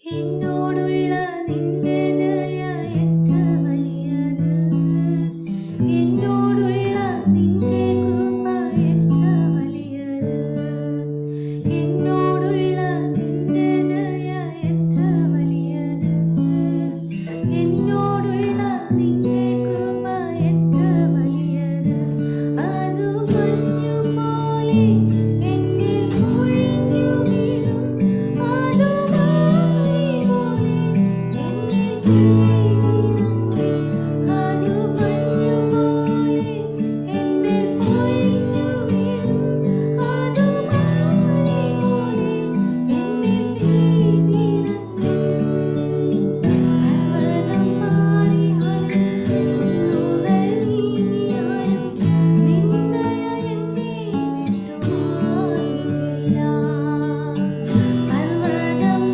എന്നോടുള്ള നിന്റെ ദയ എത്ര വലിയത്, എന്നോടുള്ള നിന്റെ കൃപ എത്ര വലിയത്, എന്നോടുള്ള നിന്റെ ദയ എത്ര വലിയത്, എന്നോടുള്ള നിന്റെ കൃപ എത്ര വലിയത്. അതു മഞ്ഞുപോലെ എന്നിൽ പൊഴിഞ്ഞു വീഴും, അതു മാരി പോലെ എന്നിൽ